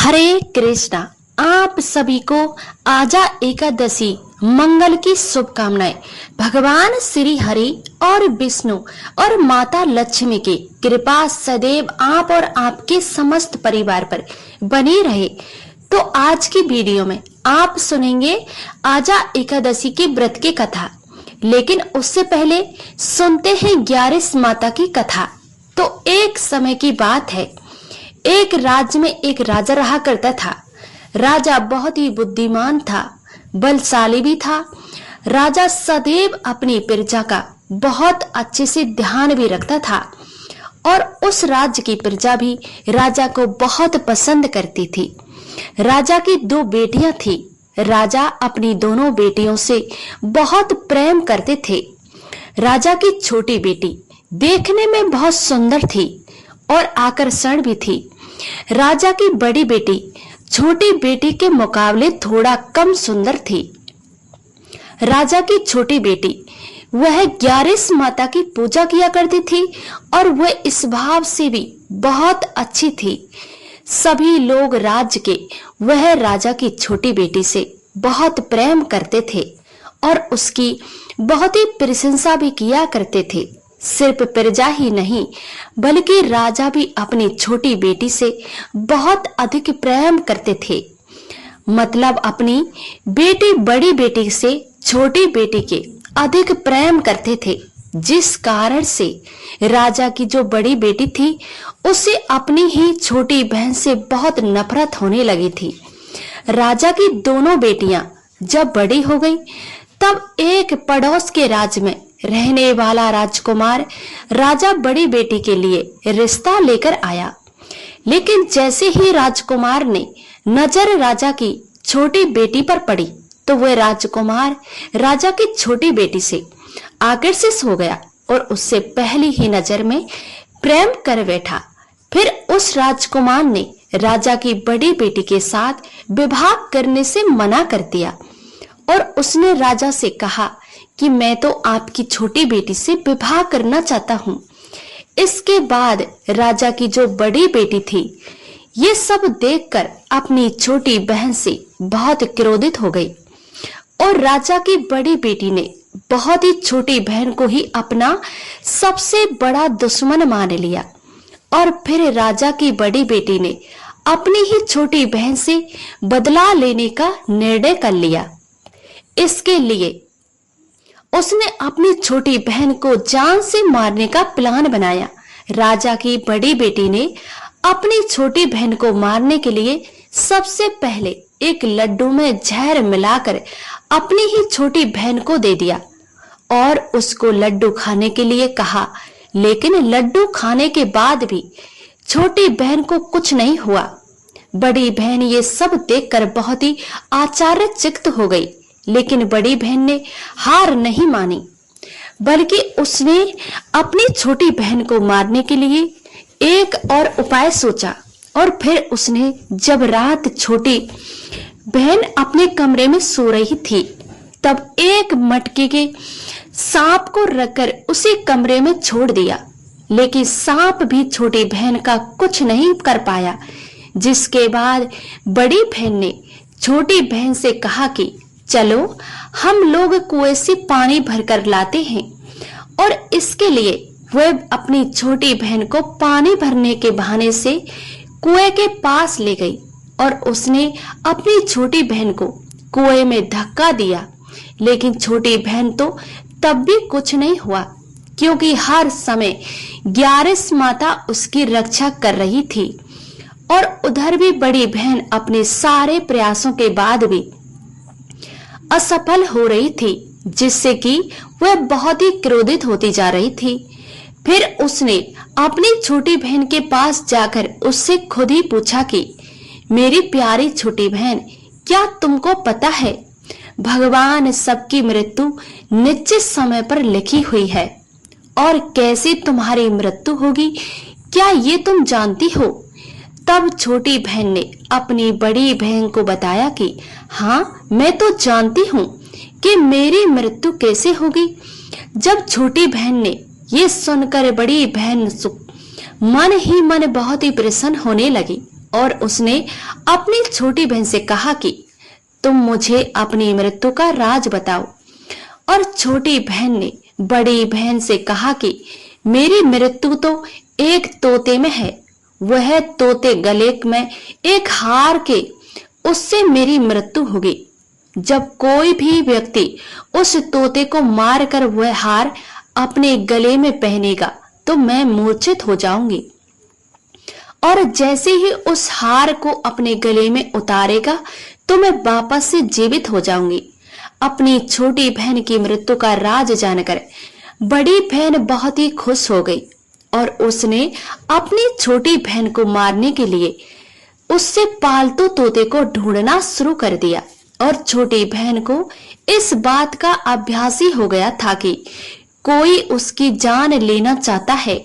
हरे कृष्णा। आप सभी को आजा एकादशी मंगल की शुभकामनाएं। भगवान श्री हरि और विष्णु और माता लक्ष्मी की कृपा सदैव आप और आपके समस्त परिवार पर बनी रहे। तो आज की वीडियो में आप सुनेंगे आजा एकादशी के व्रत की कथा, लेकिन उससे पहले सुनते हैं ग्यारस माता की कथा। तो एक समय की बात है, एक राज्य में एक राजा रहा करता था। राजा बहुत ही बुद्धिमान था, बलशाली भी था। राजा सदैव अपनी प्रजा का बहुत अच्छे से ध्यान भी रखता था और उस राज्य की प्रजा भी राजा को बहुत पसंद करती थी। राजा की दो बेटियां थी। राजा अपनी दोनों बेटियों से बहुत प्रेम करते थे। राजा की छोटी बेटी देखने में बहुत सुंदर थी और आकर्षण भी थी। राजा की बड़ी बेटी छोटी बेटी के मुकाबले थोड़ा कम सुंदर थी। राजा की छोटी बेटी वह ग्यारस माता की पूजा किया करती थी और वह इस भाव से भी बहुत अच्छी थी। सभी लोग राज्य के वह राजा की छोटी बेटी से बहुत प्रेम करते थे और उसकी बहुत ही प्रशंसा भी किया करते थे। सिर्फ प्रजा ही नहीं बल्कि राजा भी अपनी छोटी बेटी से बहुत अधिक प्रेम करते थे। मतलब अपनी बेटी बड़ी बेटी से छोटी बेटी के अधिक प्रेम करते थे, जिस कारण से राजा की जो बड़ी बेटी थी उसे अपनी ही छोटी बहन से बहुत नफरत होने लगी थी। राजा की दोनों बेटियां जब बड़ी हो गई तब एक पड़ोस के राज्य में रहने वाला राजकुमार राजा बड़ी बेटी के लिए रिश्ता लेकर आया। लेकिन जैसे ही राजकुमार ने नजर राजा की छोटी बेटी पर पड़ी तो वह राजकुमार राजा की छोटी बेटी से आकर्षित हो गया और उससे पहली ही नजर में प्रेम कर बैठा। फिर उस राजकुमार ने राजा की बड़ी बेटी के साथ विवाह करने से मना कर दिया और उसने राजा से कहा कि मैं तो आपकी छोटी बेटी से विवाह करना चाहता हूँ। इसके बाद राजा की जो बड़ी बेटी थी ये सब देखकर अपनी छोटी बहन से बहुत क्रोधित हो गई और राजा की बड़ी बेटी ने बहुत ही छोटी बहन को ही अपना सबसे बड़ा दुश्मन मान लिया। और फिर राजा की बड़ी बेटी ने अपनी ही छोटी बहन से बदला लेने का निर्णय कर लिया। इसके लिए उसने अपनी छोटी बहन को जान से मारने का प्लान बनाया। राजा की बड़ी बेटी ने अपनी छोटी बहन को मारने के लिए सबसे पहले एक लड्डू में जहर मिलाकर अपनी ही छोटी बहन को दे दिया और उसको लड्डू खाने के लिए कहा। लेकिन लड्डू खाने के बाद भी छोटी बहन को कुछ नहीं हुआ। बड़ी बहन ये सब देखकर बहुत ही आश्चर्यचकित हो गई, लेकिन बड़ी बहन ने हार नहीं मानी, बल्कि उसने अपनी छोटी बहन को मारने के लिए एक और उपाय सोचा। और फिर उसने जब रात छोटी बहन अपने कमरे में सो रही थी तब एक मटके के सांप को रखकर उसे कमरे में छोड़ दिया। लेकिन सांप भी छोटी बहन का कुछ नहीं कर पाया, जिसके बाद बड़ी बहन ने छोटी बहन से कहा कि चलो हम लोग कुएं से पानी भरकर लाते हैं। और इसके लिए वह अपनी छोटी बहन को पानी भरने के बहाने से कुएं के पास ले गई और उसने अपनी छोटी बहन को कुएं में धक्का दिया। लेकिन छोटी बहन तो तब भी कुछ नहीं हुआ, क्योंकि हर समय ग्यारस माता उसकी रक्षा कर रही थी। और उधर भी बड़ी बहन अपने सारे प्रयासों के बाद भी असफल हो रही थी, जिससे कि वह बहुत ही क्रोधित होती जा रही थी। फिर उसने अपनी छोटी बहन के पास जाकर उससे खुद ही पूछा कि मेरी प्यारी छोटी बहन, क्या तुमको पता है भगवान सबकी मृत्यु निश्चित समय पर लिखी हुई है और कैसे तुम्हारी मृत्यु होगी, क्या ये तुम जानती हो? तब छोटी बहन ने अपनी बड़ी बहन को बताया कि हाँ, मैं तो जानती हूँ कि मेरी मृत्यु कैसे होगी। जब छोटी बहन ने ये सुनकर बड़ी बहन मन ही मन बहुत ही प्रसन्न होने लगी और उसने अपनी छोटी बहन से कहा कि तुम मुझे अपनी मृत्यु का राज बताओ। और छोटी बहन ने बड़ी बहन से कहा कि मेरी मृत्यु तो एक तोते में है, वह तोते गले में एक हार के, उससे मेरी मृत्यु होगी। जब कोई भी व्यक्ति उस तोते को मारकर वह हार अपने गले में पहनेगा तो मैं मूर्छित हो जाऊंगी, और जैसे ही उस हार को अपने गले में उतारेगा तो मैं वापस से जीवित हो जाऊंगी। अपनी छोटी बहन की मृत्यु का राज जानकर बड़ी बहन बहुत ही खुश हो गई और उसने अपनी छोटी बहन को मारने के लिए उससे पालतू तोते को ढूंढना शुरू कर दिया। और छोटी बहन को इस बात का अभ्यास ही हो गया था कि कोई उसकी जान लेना चाहता है,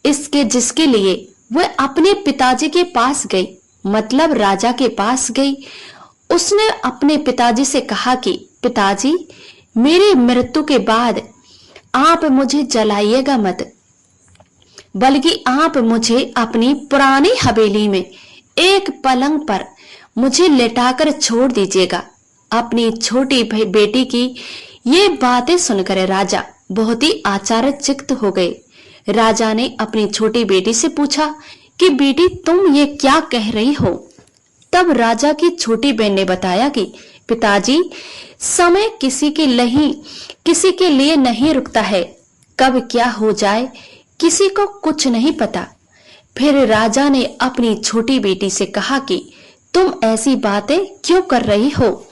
जिसके लिए वह अपने पिताजी के पास गई, मतलब राजा के पास गई। उसने अपने पिताजी से कहा कि पिताजी, मेरी मृत्यु के बाद आप मुझे जलाइएगा मत, बल्कि आप मुझे अपनी पुरानी हवेली में एक पलंग पर मुझे लेटाकर छोड़ दीजिएगा। अपनी छोटी बेटी की ये बातें सुनकर राजा बहुत ही आश्चर्यचकित हो गए। राजा ने अपनी छोटी बेटी से पूछा कि बेटी, तुम ये क्या कह रही हो? तब राजा की छोटी बहन ने बताया कि पिताजी, समय किसी के लिए नहीं रुकता है, कब क्या हो जाए किसी को कुछ नहीं पता। फिर राजा ने अपनी छोटी बेटी से कहा कि तुम ऐसी बातें क्यों कर रही हो?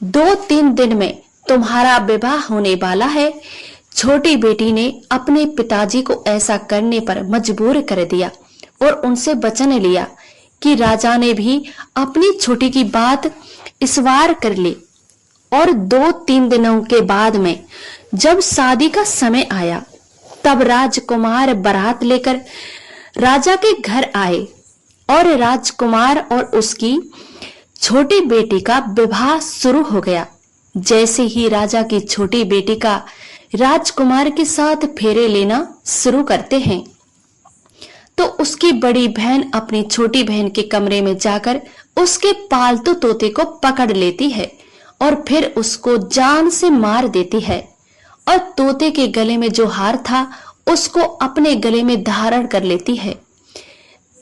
2-3 दिन में तुम्हारा विवाह होने वाला है। छोटी बेटी ने अपने पिताजी को ऐसा करने पर मजबूर कर दिया और उनसे वचन लिया कि राजा ने भी अपनी छोटी की बात स्वीकार कर ली। और 2-3 दिनों के बाद में जब शादी का समय आया, तब राजकुमार बारात लेकर राजा के घर आए और राजकुमार और उसकी छोटी बेटी का विवाह शुरू हो गया। जैसे ही राजा की छोटी बेटी का राजकुमार के साथ फेरे लेना शुरू करते हैं, तो उसकी बड़ी बहन अपनी छोटी बहन के कमरे में जाकर उसके पालतू तोते को पकड़ लेती है और फिर उसको जान से मार देती है और तोते के गले में जो हार था उसको अपने गले में धारण कर लेती है।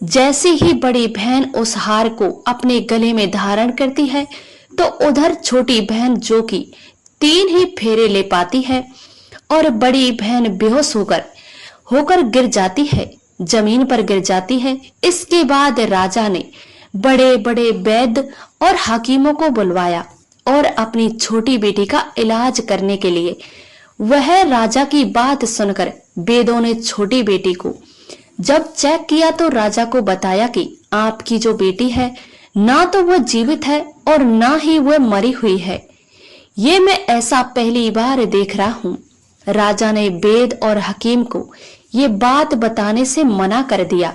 जैसे ही बड़ी बहन उस हार को अपने गले में धारण करती है, तो उधर छोटी बहन जो कि 3 ही फेरे ले पाती है और बड़ी बहन बेहोश होकर गिर जाती है, जमीन पर गिर जाती है। इसके बाद राजा ने बड़े बड़े वैद्य और हकीमों को बुलवाया और अपनी छोटी बेटी का इलाज करने के लिए वह राजा की बात सुनकर वेदों ने छोटी बेटी को जब चेक किया तो राजा को बताया कि आपकी जो बेटी है, ना तो वह जीवित है और ना ही वह मरी हुई है। ये मैं ऐसा पहली बार देख रहा हूँ। राजा ने वेद और हकीम को ये बात बताने से मना कर दिया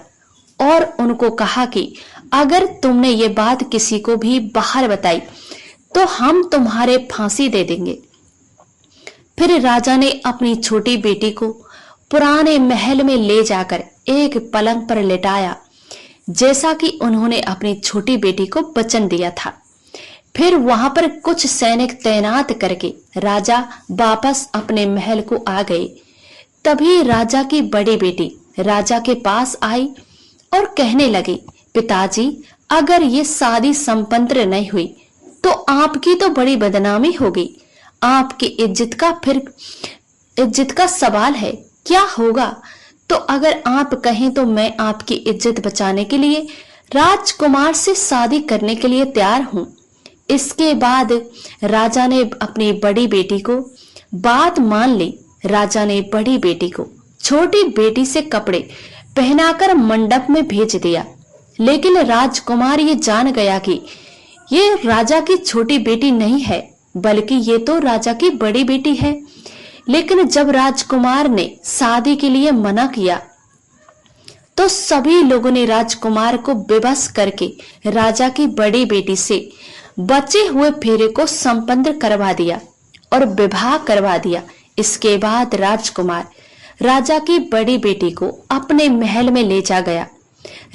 और उनको कहा कि अगर तुमने ये बात किसी को भी बाहर बताई तो हम तुम्हारे फांसी दे देंगे। फिर राजा ने अपनी छोटी बेटी को पुराने महल में ले जाकर एक पलंग पर लेटाया, जैसा कि उन्होंने अपनी छोटी बेटी को वचन दिया था। फिर वहां पर कुछ सैनिक तैनात करके राजा वापस अपने महल को आ गए। तभी राजा की बड़ी बेटी राजा के पास आई और कहने लगी, पिताजी, अगर ये शादी संपन्न नहीं हुई तो आपकी तो बड़ी बदनामी होगी। आपकी इज्जत का सवाल है, क्या होगा? तो अगर आप कहें तो मैं आपकी इज्जत बचाने के लिए राजकुमार से शादी करने के लिए तैयार हूं। इसके बाद राजा ने अपनी बड़ी बेटी को बात मान ली। राजा ने बड़ी बेटी को छोटी बेटी से कपड़े पहनाकर मंडप में भेज दिया, लेकिन राजकुमार ये जान गया कि ये राजा की छोटी बेटी नहीं है, बल्कि ये तो राजा की बड़ी बेटी है। लेकिन जब राजकुमार ने शादी के लिए मना किया तो सभी लोगों ने राजकुमार को बेबस करके राजा की बड़ी बेटी से बचे हुए फेरे को संपन्न करवा दिया और विवाह करवा दिया। इसके बाद राजकुमार राजा की बड़ी बेटी को अपने महल में ले जा गया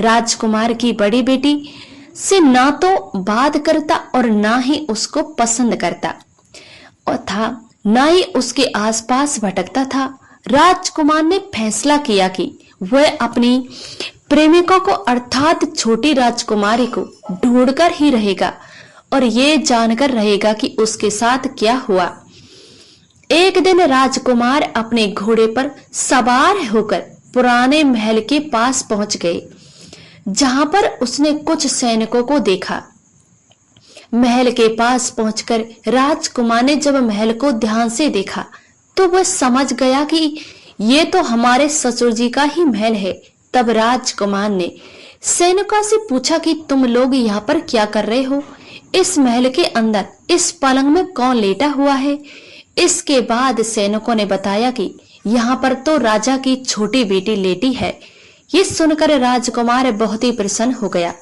राजकुमार की बड़ी बेटी से ना तो बात करता और ना ही उसको पसंद करता और था, ना ही उसके आसपास भटकता था। राजकुमार ने फैसला किया कि वह अपनी प्रेमिका को अर्थात छोटी राजकुमारी को ढूंढकर ही रहेगा और ये जानकर रहेगा कि उसके साथ क्या हुआ। एक दिन राजकुमार अपने घोड़े पर सवार होकर पुराने महल के पास पहुंच गए, जहां पर उसने कुछ सैनिकों को देखा। महल के पास पहुंचकर राजकुमार ने जब महल को ध्यान से देखा तो वह समझ गया कि ये तो हमारे ससुर जी का ही महल है। तब राजकुमार ने सैनिकों से पूछा कि तुम लोग यहाँ पर क्या कर रहे हो? इस महल के अंदर इस पलंग में कौन लेटा हुआ है? इसके बाद सैनिकों ने बताया कि यहाँ पर तो राजा की छोटी बेटी लेटी है। ये सुनकर राजकुमार बहुत ही प्रसन्न हो गया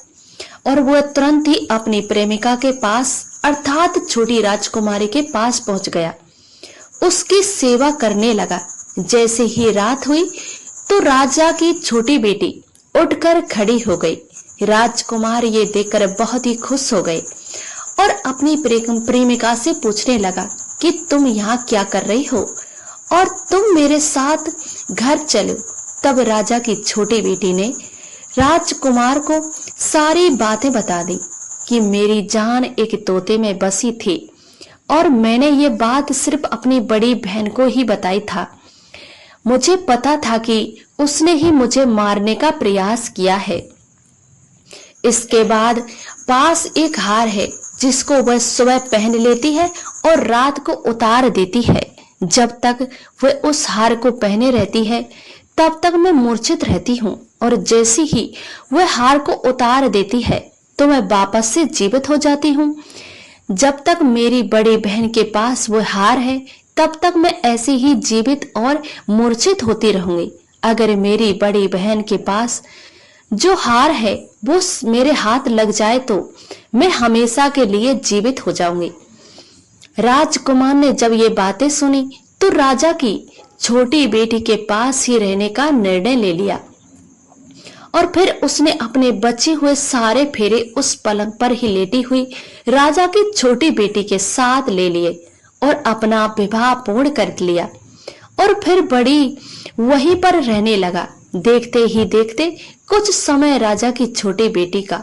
और वह तुरंत ही अपनी प्रेमिका के पास अर्थात छोटी राजकुमारी के पास पहुंच गया, उसकी सेवा करने लगा। जैसे ही रात हुई तो राजा की छोटी बेटी उठकर खड़ी हो गई। राजकुमार ये देखकर बहुत ही खुश हो गए और अपनी प्रेमिका से पूछने लगा कि तुम यहाँ क्या कर रही हो और तुम मेरे साथ घर चलो। तब राजा की छोटी बेटी ने राजकुमार को सारी बातें बता दी कि मेरी जान एक तोते में बसी थी और मैंने ये बात सिर्फ अपनी बड़ी बहन को ही बताई था। मुझे पता था कि उसने ही मुझे मारने का प्रयास किया है। इसके बाद पास एक हार है जिसको वह सुबह पहन लेती है और रात को उतार देती है। जब तक वह उस हार को पहने रहती है तब तक मैं मूर्छित रहती हूँ और जैसे ही वह हार को उतार देती है तो मैं वापस से जीवित हो जाती हूँ। जब तक मेरी बड़ी बहन के पास वह हार है तब तक मैं ऐसे ही जीवित और मूर्छित होती रहूंगी। अगर मेरी बड़ी बहन के पास जो हार है वो मेरे हाथ लग जाए तो मैं हमेशा के लिए जीवित हो जाऊंगी। राजकुमार ने जब ये बातें सुनी तो राजा की छोटी बेटी के पास ही रहने का निर्णय ले लिया और फिर उसने अपने बचे हुए सारे फेरे उस पलंग पर ही लेटी हुई राजा की छोटी बेटी के साथ ले लिए और अपना विवाह पूर्ण कर लिया और फिर बड़ी वहीं पर रहने लगा। देखते ही देखते कुछ समय राजा की छोटी बेटी का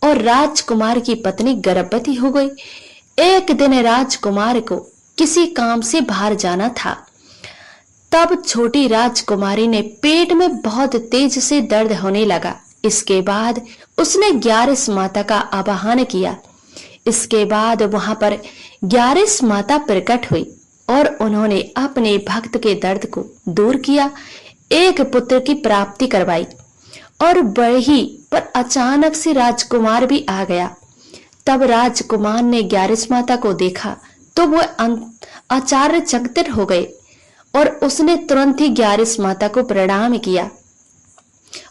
और राजकुमार की पत्नी गर्भवती हो गई। एक दिन राजकुमार को किसी काम से बाहर जाना था। तब छोटी राजकुमारी ने पेट में बहुत तेज से दर्द होने लगा। इसके बाद उसने 11 माता का आवाहन किया। इसके बाद वहां पर 11 माता प्रकट हुई और उन्होंने अपने भक्त के दर्द को दूर किया, एक पुत्र की प्राप्ति करवाई और बड़ी पर अचानक से राजकुमार भी आ गया। तब राजकुमार ने 11 माता को देखा तो वह आश्चर्यचकित हो गए और उसने तुरंत ही 11 माता को प्रणाम किया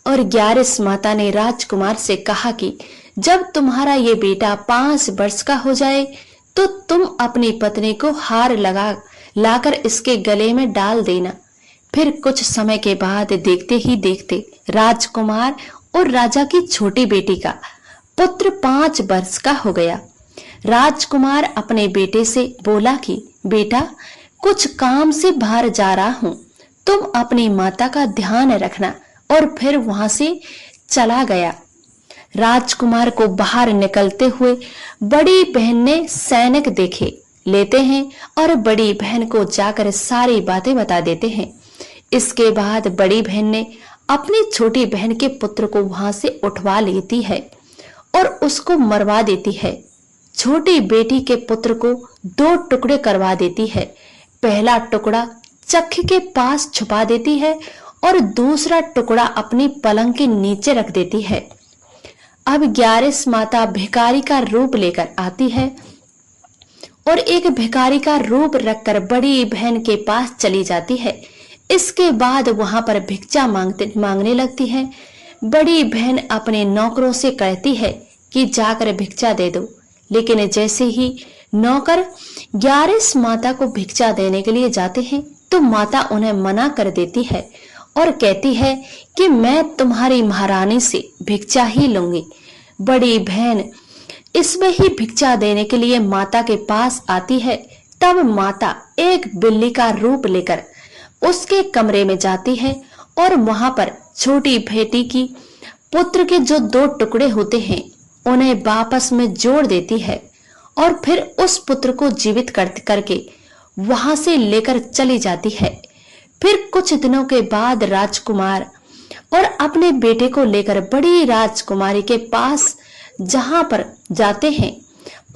और 11 माता ने राजकुमार से कहा कि जब तुम्हारा ये बेटा 5 वर्ष का हो जाए तो तुम अपनी पत्नी को हार लाकर इसके गले में डाल देना। फिर कुछ समय के बाद देखते ही देखते राजकुमार और राजा की छोटी बेटी का पुत्र 5 वर्ष का हो गया। राजकुमार अपने बेटे से बोला कि बेटा, कुछ काम से बाहर जा रहा हूँ, तुम अपनी माता का ध्यान रखना। और फिर वहां से चला गया। राजकुमार को बाहर निकलते हुए बड़ी बहन ने सैनिक देखे लेते हैं और बड़ी बहन को जाकर सारी बातें बता देते हैं। इसके बाद बड़ी बहन ने अपनी छोटी बहन के पुत्र को वहां से उठवा लेती है और उसको मरवा देती है। छोटी बेटी के पुत्र को 2 टुकड़े करवा देती है। पहला टुकड़ा चक्की के पास छुपा देती है और दूसरा टुकड़ा अपनी पलंग के नीचे रख देती है। अब 11 माता भिखारी का रूप लेकर आती है और एक भिखारी का रूप रखकर बड़ी बहन के पास चली जाती है। इसके बाद वहां पर भिक्षा मांगने लगती है। बड़ी बहन अपने नौकरों से कहती है कि जाकर भिक्षा दे दो, लेकिन जैसे ही नौकर 11 माता को भिक्षा देने के लिए जाते हैं तो माता उन्हें मना कर देती है और कहती है कि मैं तुम्हारी महारानी से भिक्षा ही लूंगी। बड़ी बहन इसमें ही भिक्षा देने के लिए माता के पास आती है। तब माता एक बिल्ली का रूप लेकर उसके कमरे में जाती है और वहां पर छोटी बेटी की पुत्र के जो 2 टुकड़े होते हैं उन्हें वापस में जोड़ देती है और फिर उस पुत्र को जीवित करके वहां से लेकर चली जाती है। फिर कुछ दिनों के बाद राजकुमार और अपने बेटे को लेकर बड़ी राजकुमारी के पास जहां पर जाते हैं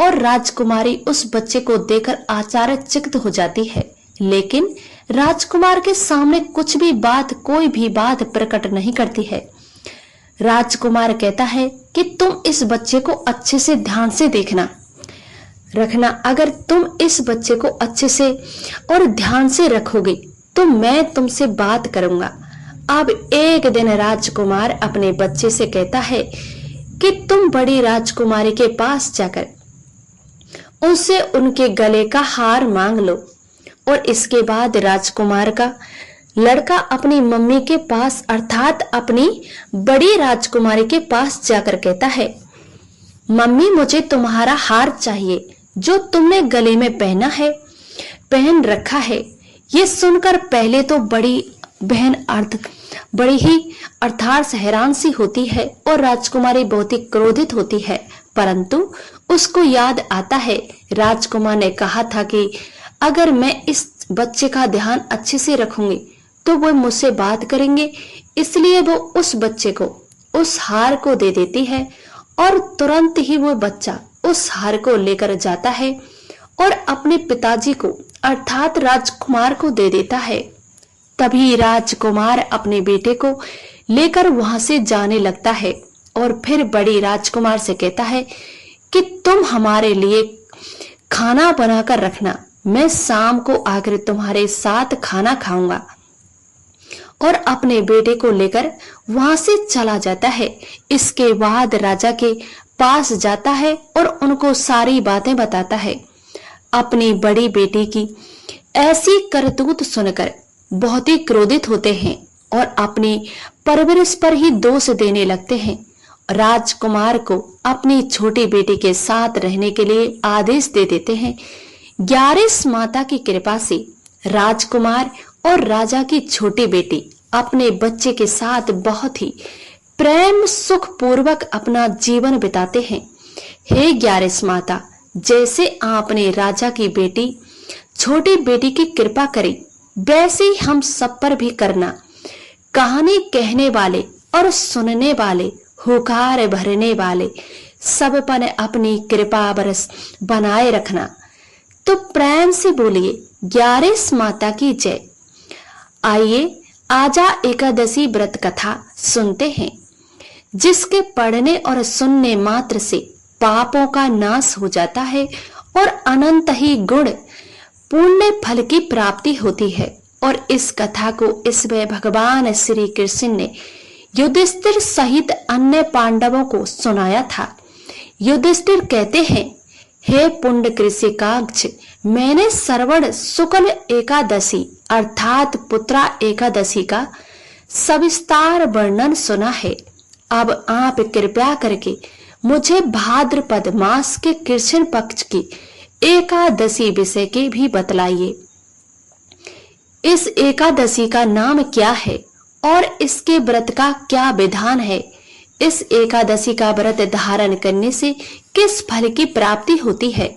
और राजकुमारी उस बच्चे को देखकर आश्चर्यचकित हो जाती है, लेकिन राजकुमार के सामने कोई भी बात प्रकट नहीं करती है। राजकुमार कहता है कि तुम इस बच्चे को अच्छे से ध्यान से रखना। अगर तुम इस बच्चे को अच्छे से और ध्यान से रखोगे तो मैं तुमसे बात करूंगा। अब एक दिन राजकुमार अपने बच्चे से कहता है कि तुम बड़ी राजकुमारी के पास जाकर उनसे उनके गले का हार मांग लो। और इसके बाद राजकुमार का लड़का अपनी मम्मी के पास अर्थात अपनी बड़ी राजकुमारी के पास जाकर कहता है, मम्मी मुझे तुम्हारा हार चाहिए जो तुमने गले में पहन रखा है। ये सुनकर पहले तो बड़ी बहन बड़ी ही अर्थात हैरान सी होती है और राजकुमारी बहुत ही क्रोधित होती है, परंतु उसको याद आता है राजकुमार ने कहा था कि अगर मैं इस बच्चे का ध्यान अच्छे से रखूंगी तो वो मुझसे बात करेंगे। इसलिए वो उस बच्चे को उस हार को दे देती है और तुरंत ही वो बच्चा उस हार को लेकर जाता है और अपने पिताजी को अर्थात राजकुमार को दे देता है। तभी राजकुमार अपने बेटे को लेकर वहां से जाने लगता है और फिर बड़ी राजकुमार से कहता है कि तुम हमारे लिए खाना बनाकर रखना, मैं शाम को आकर तुम्हारे साथ खाना खाऊंगा। और अपने बेटे को लेकर वहां से चला जाता है। इसके बाद राजा के पास जाता है और उनको सारी बातें बताता है। अपनी बड़ी बेटी की ऐसी करतूत सुनकर बहुत ही क्रोधित होते हैं और अपनी परवरिश पर ही दोष देने लगते हैं। राजकुमार को अपनी छोटी बेटी के साथ रहने के लिए आदेश दे देते हैं। ग्यारिस माता की कृपा से राजकुमार और राजा की छोटी बेटी अपने बच्चे के साथ बहुत ही प्रेम सुख पूर्वक अपना जीवन बिताते हैं। हे ग्यारिस माता, जैसे आपने राजा की बेटी छोटी बेटी की कृपा करी वैसे ही हम सब पर भी करना। कहानी कहने वाले और सुनने वाले, हुकार भरने वाले सब पर अपनी कृपा बरस बनाए रखना। तो प्रेम से बोलिए ग्यारिस माता की जय। आइए आजा एकादशी व्रत कथा सुनते हैं, जिसके पढ़ने और सुनने मात्र से पापों का नाश हो जाता है और अनंत ही गुण पुण्य फल की प्राप्ति होती है। और इस कथा को इसमें भगवान श्री कृष्ण ने युधिष्ठिर सहित अन्य पांडवों को सुनाया था। युधिष्ठिर कहते हैं, हे पुण्य कृषिकाक्ष, मैंने श्रवण शुक्ल एकादशी अर्थात पुत्रा एकादशी का सविस्तार वर्णन सुना है। अब आप कृपया करके मुझे भाद्रपद मास के कृष्ण पक्ष की एकादशी विषय के भी बतलाइए। इस एकादशी का नाम क्या है और इसके व्रत का क्या विधान है? इस एकादशी का व्रत धारण करने से किस फल की प्राप्ति होती है?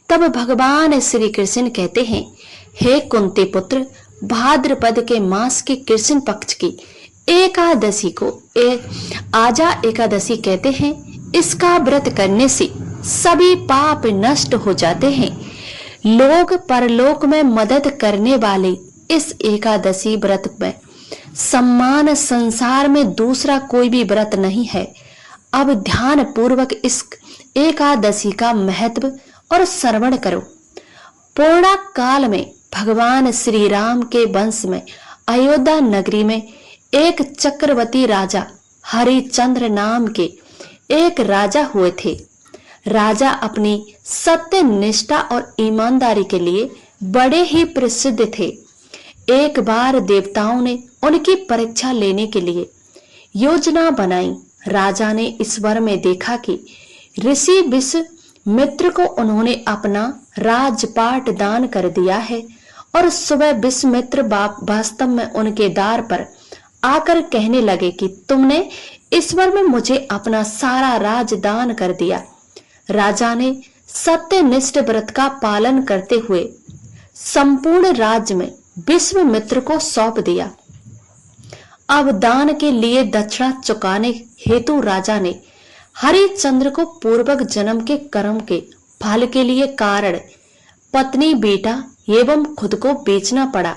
तब भगवान श्री कृष्ण कहते हैं, हे कुंती पुत्र, भाद्रपद के मास के कृष्ण पक्ष की एकादशी को आजा एकादशी कहते हैं। इसका व्रत करने से सभी पाप नष्ट हो जाते हैं। लोग परलोक में मदद करने वाले इस एकादशी व्रत में सम्मान संसार में दूसरा कोई भी व्रत नहीं है। अब ध्यान पूर्वक इस एकादशी का महत्व और श्रवण करो। पूर्णा काल में भगवान श्री राम के वंश में अयोध्या नगरी में एक चक्रवर्ती राजा हरिचंद्र नाम के एक राजा हुए थे। राजा अपनी सत्य निष्ठा और ईमानदारी के लिए बड़े ही प्रसिद्ध थे। एक बार देवताओं ने उनकी परीक्षा लेने के लिए योजना बनाई। राजा ने इस वर में देखा कि ऋषि विश्वामित्र को उन्होंने अपना राजपाट दान कर दिया है और सुबह विश्वामित्र वास्तव में उनके द्वार पर आकर कहने लगे कि तुमने ईश्वर में मुझे अपना सारा राज दान कर दिया। राजा ने सत्यनिष्ठ व्रत का पालन करते हुए संपूर्ण राज्य में विश्वामित्र को सौंप दिया। अब दान के लिए दक्षिणा चुकाने हेतु राजा ने हरिश्चंद्र को पूर्वक जन्म के कर्म के फल के लिए कारण, पत्नी, बेटा एवं खुद को बेचना पड़ा।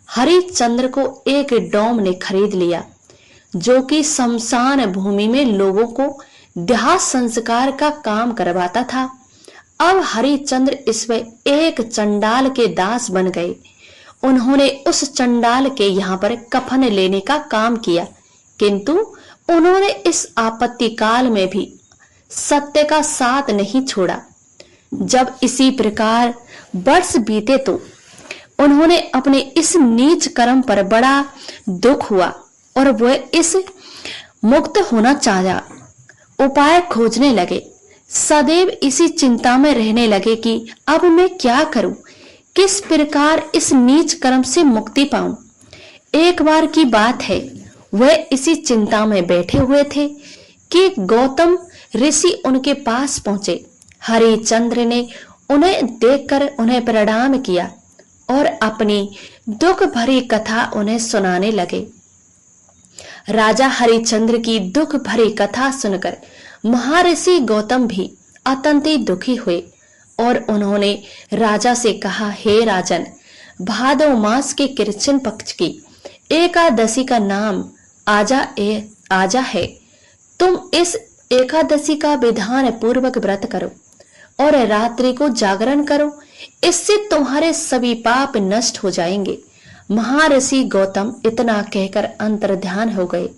हरिश्चंद्र को एक डोम ने खरीद लिया जो कि शमशान भूमि में लोगों को देह संस्कार का काम करवाता था। अब हरिश्चंद्र इसमें एक चंडाल के दास बन गए। उन्होंने उस चंडाल के यहाँ पर कफन लेने का काम किया, किंतु उन्होंने इस आपत्ति काल में भी सत्य का साथ नहीं छोड़ा। जब इसी प्रकार वर्ष बीते तो उन्होंने अपने इस नीच कर्म पर बड़ा दुख हुआ और वह इस मुक्त होना चाहा। उपाय खोजने लगे। सदैव इसी चिंता में रहने लगे कि अब मैं क्या करूं, किस प्रकार इस नीच कर्म से मुक्ति पाऊं। एक बार की बात है, वह इसी चिंता में बैठे हुए थे कि गौतम ऋषि उनके पास पहुंचे। हरिश्चंद्र ने उन्हें देखकर उन्हें प्रणाम किया और अपनी दुख भरी कथा उन्हें सुनाने लगे। राजा हरिश्चंद्र की दुख भरी कथा सुनकर महर्षि गौतम भी अत्यंत दुखी हुए और उन्होंने राजा से कहा, हे राजन, भादव मास के कृष्ण पक्ष की एकादशी का नाम आजा है। तुम इस एकादशी का विधान पूर्वक व्रत करो और रात्रि को जागरण करो, इससे तुम्हारे सभी पाप नष्ट हो जाएंगे। महर्षि गौतम इतना कहकर अंतर्ध्यान हो गए।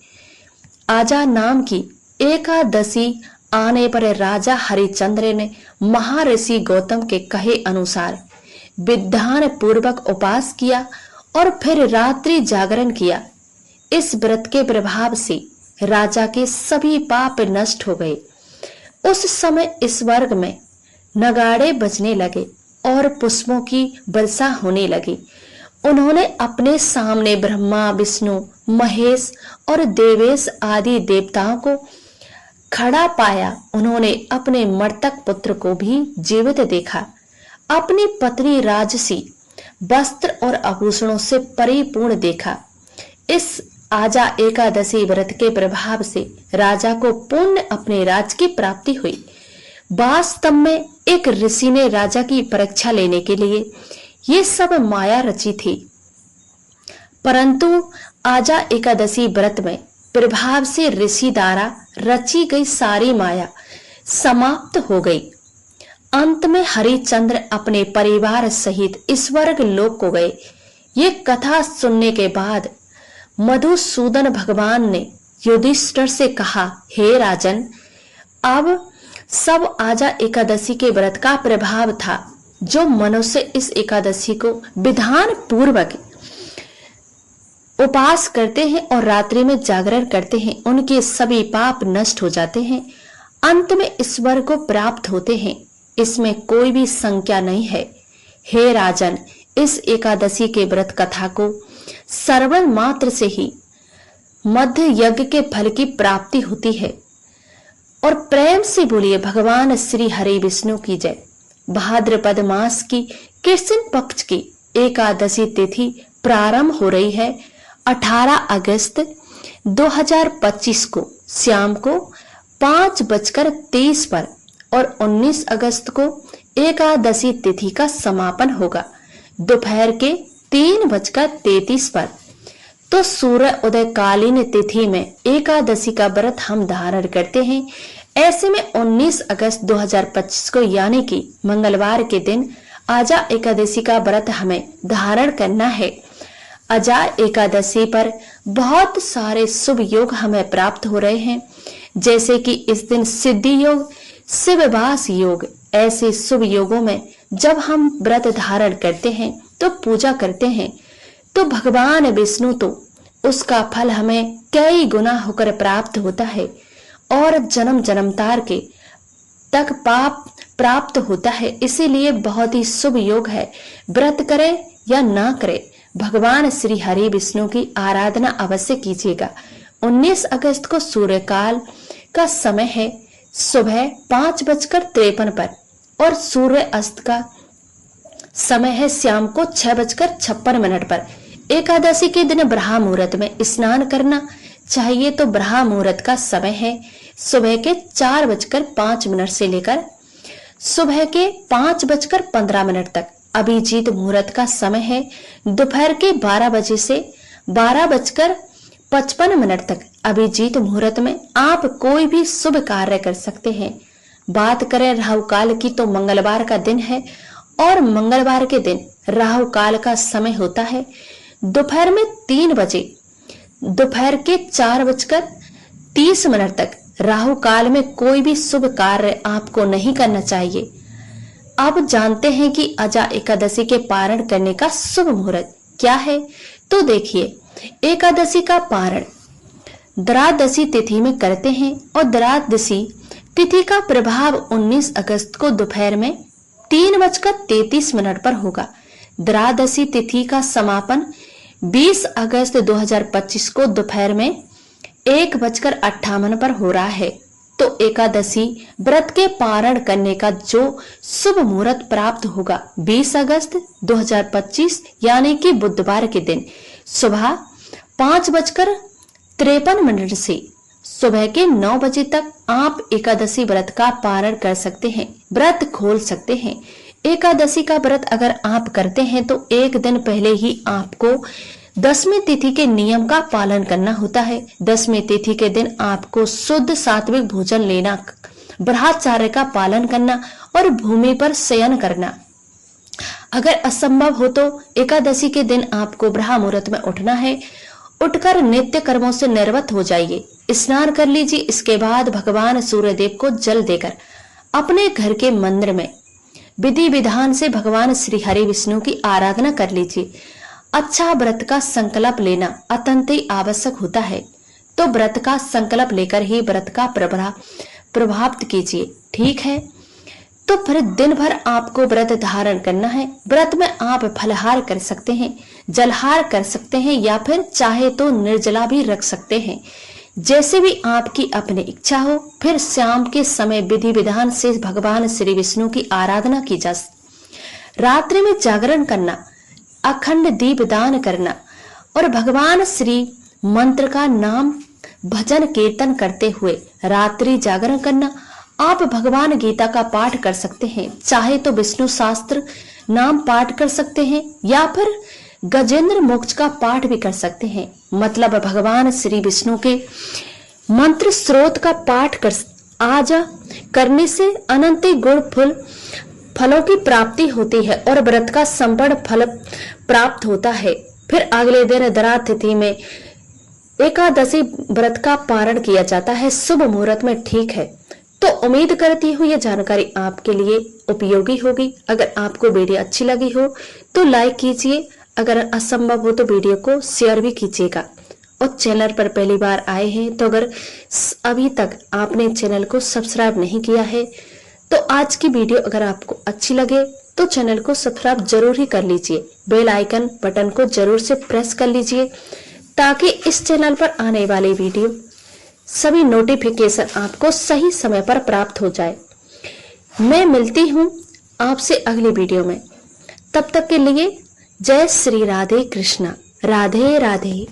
आजा नाम की एकादशी आने पर राजा हरिश्चंद्र ने महर्षि गौतम के कहे अनुसार विधान पूर्वक उपवास किया और फिर रात्रि जागरण किया। इस व्रत के प्रभाव से राजा के सभी पाप नष्ट हो गए। उस समय इस स्वर्ग में नगाड़े बजने लगे और पुष्पों की वर्षा होने लगी। उन्होंने अपने सामने ब्रह्मा, विष्णु, महेश और देवेश आदि देवताओं को खड़ा पाया। उन्होंने अपने मृतक पुत्र को भी जीवित देखा। अपनी पत्नी राजसी वस्त्र और आभूषणों से परिपूर्ण देखा। इस आजा एकादशी व्रत के प्रभाव से राजा को पुण्य अपने राज की प्राप्ति हुई। वास्तव में एक ऋषि ने राजा की परीक्षा लेने के लिए ये सब माया रची थी, परंतु आजा एकादशी व्रत में प्रभाव से ऋषि द्वारा रची गई सारी माया समाप्त हो गई। अंत में हरिश्चंद्र अपने परिवार सहित स्वर्ग लोक को गए। ये कथा सुनने के बाद मधुसूदन भगवान ने युधिष्ठिर से कहा, हे राजन, अब सब आजा एकादशी के व्रत का प्रभाव था। जो मनुष्य इस एकादशी को विधान पूर्वक उपवास करते हैं और रात्रि में जागरण करते हैं, उनके सभी पाप नष्ट हो जाते हैं, अंत में ईश्वर को प्राप्त होते हैं। इसमें कोई भी संख्या नहीं है। हे राजन, इस एकादशी के व्रत कथा को श्रवण मात्र से ही मध्य यज्ञ के फल की प्राप्ति होती है। और प्रेम से बोलिए, भगवान श्री हरि विष्णु की जय। भाद्रपद मास की कृष्ण पक्ष की एकादशी तिथि प्रारंभ हो रही है 18 अगस्त 2025 को शाम को 5:30 पर और 19 अगस्त को एकादशी तिथि का समापन होगा दोपहर के 3:33 पर। तो सूर्य उदय कालीन तिथि में एकादशी का व्रत हम धारण करते हैं। ऐसे में 19 अगस्त 2025 को यानी कि मंगलवार के दिन आजा एकादशी का व्रत हमें धारण करना है। आजा एकादशी पर बहुत सारे शुभ योग हमें प्राप्त हो रहे हैं, जैसे कि इस दिन सिद्धि योग, शिववास योग। ऐसे शुभ योगों में जब हम व्रत धारण करते हैं तो पूजा करते हैं तो भगवान विष्णु तो उसका फल हमें कई गुना होकर प्राप्त होता है और जन्म जन्मतार के तक पाप प्राप्त होता है। इसीलिए बहुत ही शुभ योग है, व्रत करे या ना करे, भगवान श्री हरि विष्णु की आराधना अवश्य कीजिएगा। 19 अगस्त को सूर्यकाल का समय है सुबह 5:53 पर और सूर्य अस्त का समय है शाम को 6:56 पर। एकादशी के दिन ब्रह्म मुहूर्त में स्नान करना चाहिए। तो ब्रह्म मुहूर्त का समय है सुबह के 4:05 से लेकर सुबह के 5:15 तक। अभिजीत मुहूर्त का समय है दोपहर के 12 बजे से 12:55 तक। अभिजीत मुहूर्त में आप कोई भी शुभ कार्य कर सकते हैं। बात करें राहु काल की तो मंगलवार का दिन है और मंगलवार के दिन राहु काल का समय होता है दोपहर में 3 बजे दोपहर के 4:30 तक। राहु काल में कोई भी शुभ कार्य आपको नहीं करना चाहिए। अब जानते हैं कि अजा एकादशी के पारण करने का शुभ मुहूर्त क्या है। तो देखिए, एकादशी का पारण द्वादशी तिथि में करते हैं और द्वादशी तिथि का प्रभाव 19 अगस्त को दोपहर में 3:33 पर होगा। द्वादशी तिथि का समापन 20 अगस्त 2025 को दोपहर में 1:58 पर हो रहा है। तो एकादशी व्रत के पारण करने का जो शुभ मुहूर्त प्राप्त होगा 20 अगस्त 2025 यानी कि बुधवार के दिन सुबह 5:53 से सुबह के 9 बजे तक आप एकादशी व्रत का पारण कर सकते हैं, व्रत खोल सकते हैं। एकादशी का व्रत अगर आप करते हैं तो एक दिन पहले ही आपको 10वीं तिथि के नियम का पालन करना होता है। 10वीं तिथि के दिन आपको शुद्ध सात्विक भोजन लेना, ब्रह्मचर्य का पालन करना और भूमि पर शयन करना। अगर असंभव हो तो एकादशी के दिन आपको ब्रह्म मुहूर्त में उठना है। उठकर नित्य कर्मों से निर्वृत्त हो जाइए, स्नान कर लीजिए। इसके बाद भगवान सूर्यदेव को जल देकर अपने घर के मंदिर में विधि विधान से भगवान श्री हरि विष्णु की आराधना कर लीजिए। अच्छा व्रत का संकल्प लेना अत्यंत ही आवश्यक होता है। तो व्रत का संकल्प लेकर ही व्रत का प्रभावित कीजिए, ठीक है। तो फिर दिन भर आपको व्रत धारण करना है। व्रत में आप फलहार कर सकते हैं, जलहार कर सकते हैं या फिर चाहे तो निर्जला भी रख सकते हैं, जैसे भी आपकी अपनी इच्छा हो। फिर शाम के समय विधि विधान से भगवान श्री विष्णु की आराधना की जा। रात्रि में जागरण करना, अखंड दीप दान करना और भगवान श्री मंत्र का नाम भजन कीर्तन करते हुए रात्रि जागरण करना। आप भगवान गीता का पाठ कर सकते हैं, चाहे तो विष्णु शास्त्र नाम पाठ कर सकते हैं या फिर गजेंद्र मोक्ष का पाठ भी कर सकते हैं। मतलब भगवान श्री विष्णु के मंत्र स्रोत का पाठ करने से अनंत गुण फलों की प्राप्ति होती है और व्रत का संपूर्ण फल प्राप्त होता है। फिर अगले दिन द्वादशी तिथि में एकादशी व्रत का पारण किया जाता है शुभ मुहूर्त में, ठीक है। तो उम्मीद करती हूँ ये जानकारी आपके लिए उपयोगी होगी। अगर आपको वीडियो अच्छी लगी हो तो लाइक कीजिए, अगर असंभव हो तो वीडियो को शेयर भी कीजिएगा। और चैनल पर पहली बार आए हैं तो अगर अभी तक आपने चैनल को सब्सक्राइब नहीं किया है तो आज की वीडियो अगर आपको अच्छी लगे तो चैनल को सब्सक्राइब जरूर ही कर लीजिए। बेल आइकन बटन को जरूर से प्रेस कर लीजिए ताकि इस चैनल पर आने वाली वीडियो सभी नोटिफिकेशन आपको सही समय पर प्राप्त हो जाए। मैं मिलती हूँ आपसे अगली वीडियो में, तब तक के लिए जय श्री राधे कृष्णा, राधे राधे।